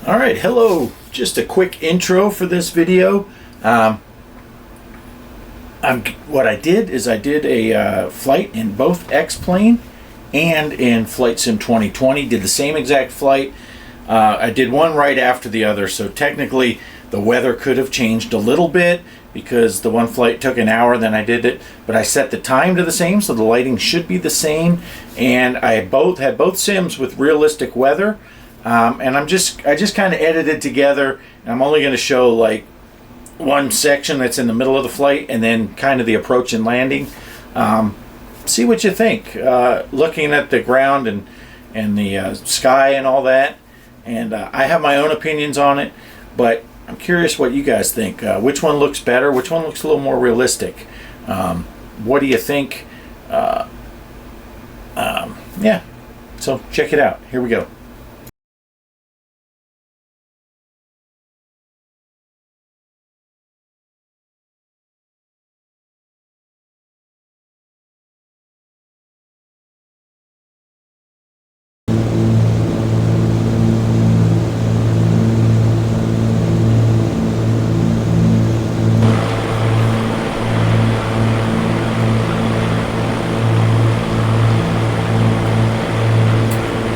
All right, hello. Just a quick intro for this video. What I did is I did a flight in both X-Plane and in Flight Sim 2020. Did the same exact flight. I did one right after the other, so technically the weather could have changed a little bit because the one flight took an hour, then I did it, but I set the time to the same, so the lighting should be the same. And I had both sims with realistic weather. And I just kind of edited together, and I'm only going to show like one section that's in the middle of the flight and then kind of the approach and landing. See what you think, looking at the ground and the sky and all that. And I have my own opinions on it, but I'm curious what you guys think. Which one looks better? Which one looks a little more realistic? What do you think? Yeah, so check it out. Here we go.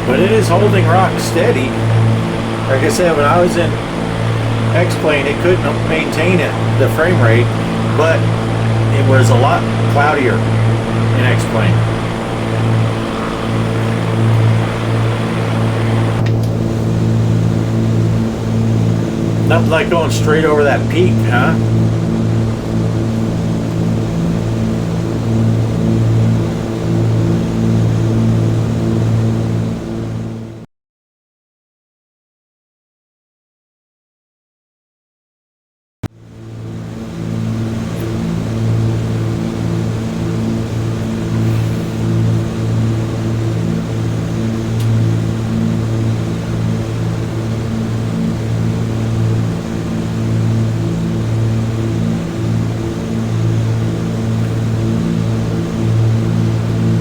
But it is holding rock steady. Like I said, when I was in X-Plane, it couldn't maintain the frame rate, but it was a lot cloudier in X-Plane. Nothing like going straight over that peak, huh?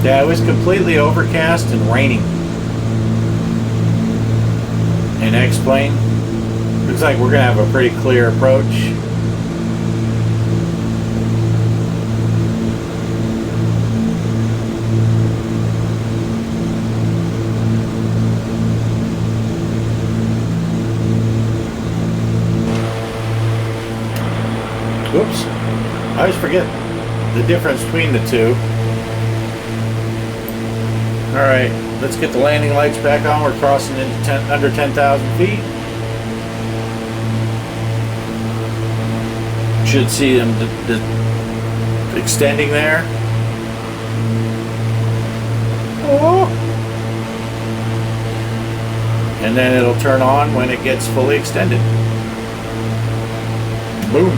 Yeah, it was completely overcast and raining in X-Plane. Looks like we're going to have a pretty clear approach. Whoops. I always forget the difference between the two. Alright, let's get the landing lights back on. We're crossing into under 10,000 feet. Should see them extending there. Oh. And then it'll turn on when it gets fully extended. Boom.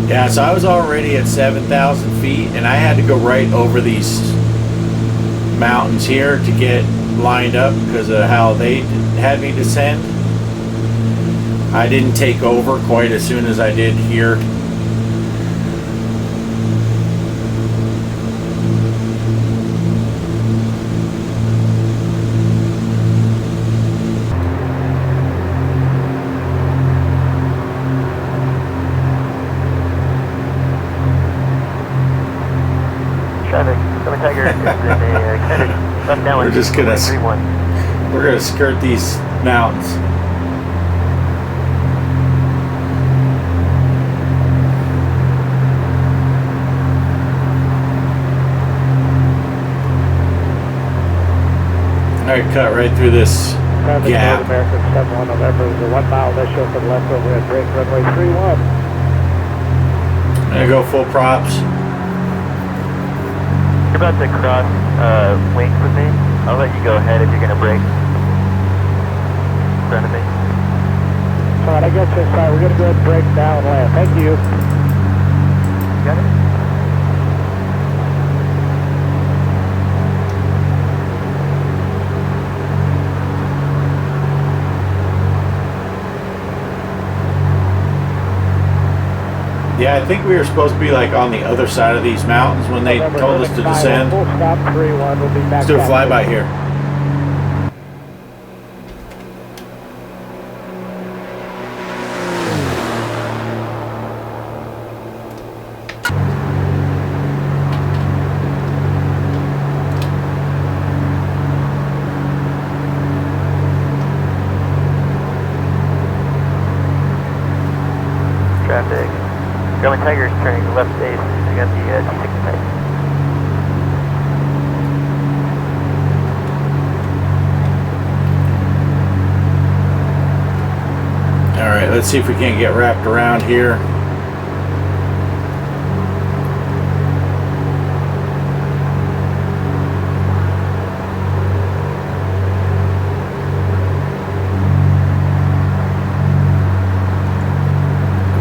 Yeah, so I was already at 7,000 feet, and I had to go right over these mountains here to get lined up because of how they had me descend. I didn't take over quite as soon as I did here. We're gonna skirt these mountains. All right, cut right through this gap. American 71 November is a 1 mile initial to the left over at break runway 31. I'm gonna go full props. You're about to cross wings with me. I'll let you go ahead if you're going to brake in front of me. Alright, I got you inside. We're going to go ahead and brake now and land. Thank you. Got it? Yeah, I think we were supposed to be like on the other side of these mountains when they November told us to 75, descend. Full stop 3-1, we'll be back. Let's do a flyby here. Traffic. German Tiger's turning left base. I got the T6 type. All right, let's see if we can't get wrapped around here.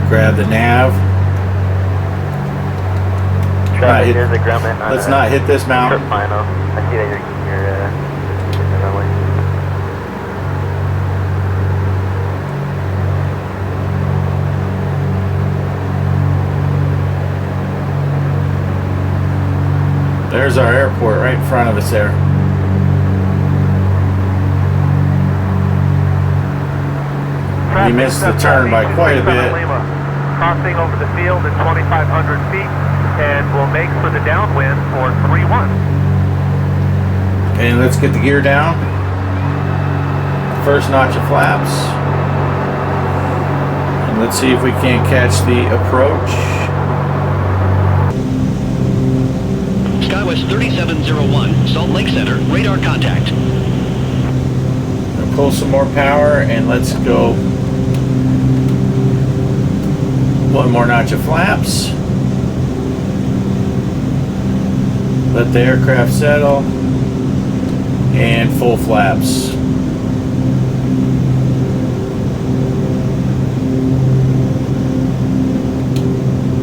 Grab the nav. Traffic, there's a grumman on Let's not hit this trip mountain. final. I see that you're in the runway. There's our airport right in front of us there. We missed the turn by quite a bit. Crossing over the field at 2,500 feet, and we'll make for the downwind for 3-1. And let's get the gear down. First notch of flaps. And let's see if we can't catch the approach. Skywest 3701, Salt Lake Center, radar contact. Gonna pull some more power and let's go. One more notch of flaps. Let the aircraft settle. And full flaps.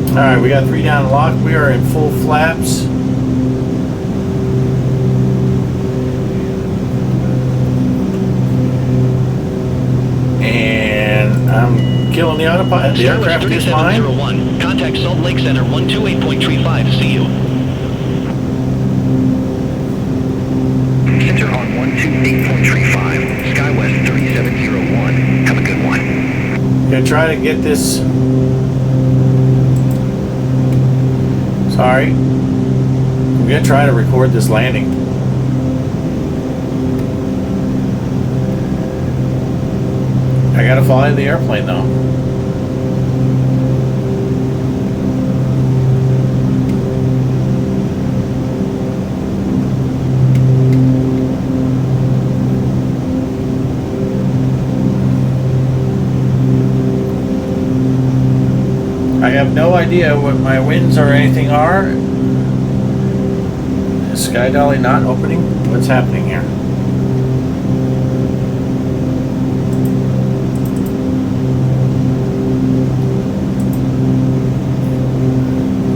Alright, we got 3 down lock. We are in full flaps. And I'm killing the autopilot. The aircraft is fine. 3701, contact Salt Lake Center 128.35. See you. Center on 128.35, Skywest 3701. Have a good one. Gonna try to get this. Sorry. I'm gonna try to record this landing. I gotta fly the airplane though. I have no idea what my winds or anything are. Is Sky Dolly not opening? What's happening here?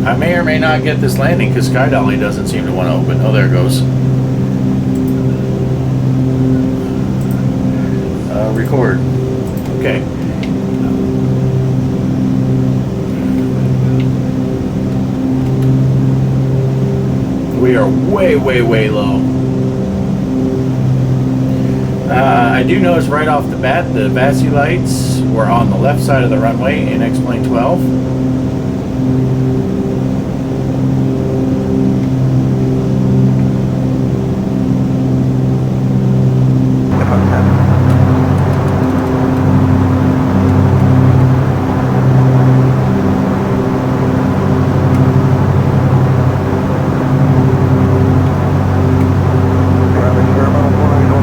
I may or may not get this landing because Sky Dolly doesn't seem to want to open. Oh, there it goes. Record. Okay. We are way, way, way low. I do notice right off the bat the VASI lights were on the left side of the runway in X-Plane 12.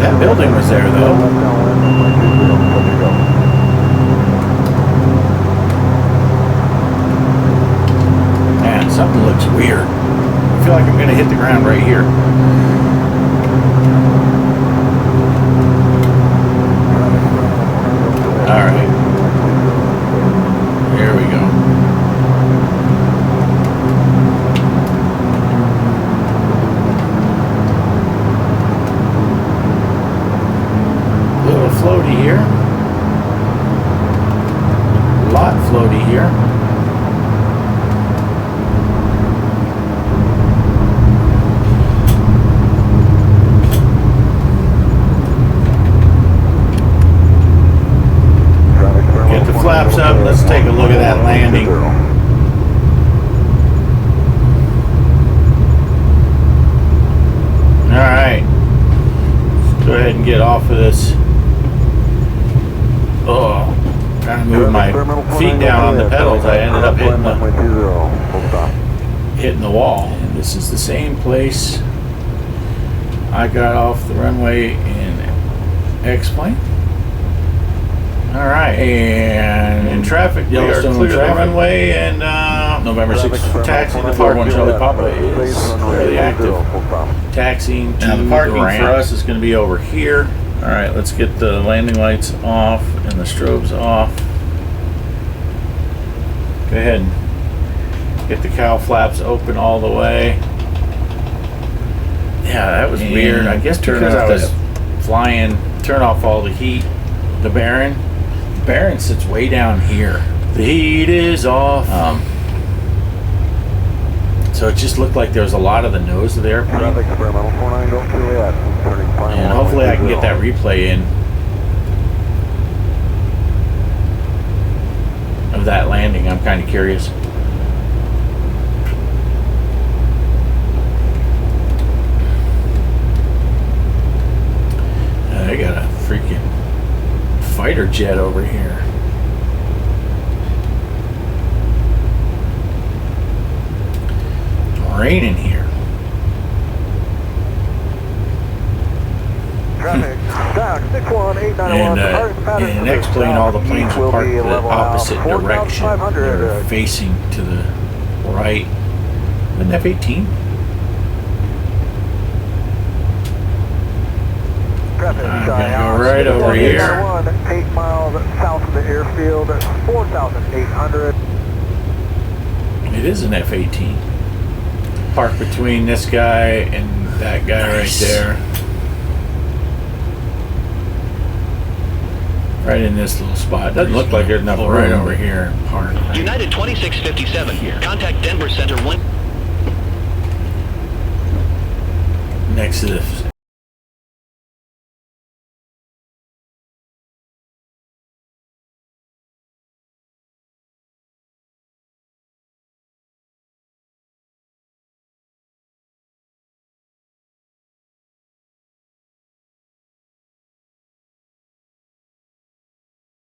That building was there though. Man, something looks weird. I feel like I'm gonna hit the ground right here. Alright. Here we go. Little floaty here. Lot floaty here. flaps up. Let's take a look at that landing. Alright. Let's go ahead and get off of this. Oh, trying to move my feet down on the pedals. I ended up hitting the wall. And this is the same place I got off the runway in X-plane. Alright, and in traffic, Yellowstone Regional runway, and November 6th taxi, the Park 1 Charlie Papa is fairly active. Taxiing to the parking for us is going to be over here. Alright, let's get the landing lights off and the strobes off. Go ahead and get the cowl flaps open all the way. Yeah, that was weird. I guess because I was flying, turn off all the heat. The Baron sits way down here. The heat is off. So it just looked like there was a lot of the nose of the airplane. And hopefully I can get that replay in of that landing. I'm kind of curious. They got a freaking fighter jet over here. It's raining here. And in X-plane, all the planes are parked the opposite direction. They're facing to the right. An F-18. I'm gonna go right over here. 8 miles south of the airfield, 4,800. It is an F-18. Parked between this guy and that guy right there. Right in this little spot. Doesn't look like there's enough room right over here. Park. United 2657 here. Contact Denver Center 1. Next to the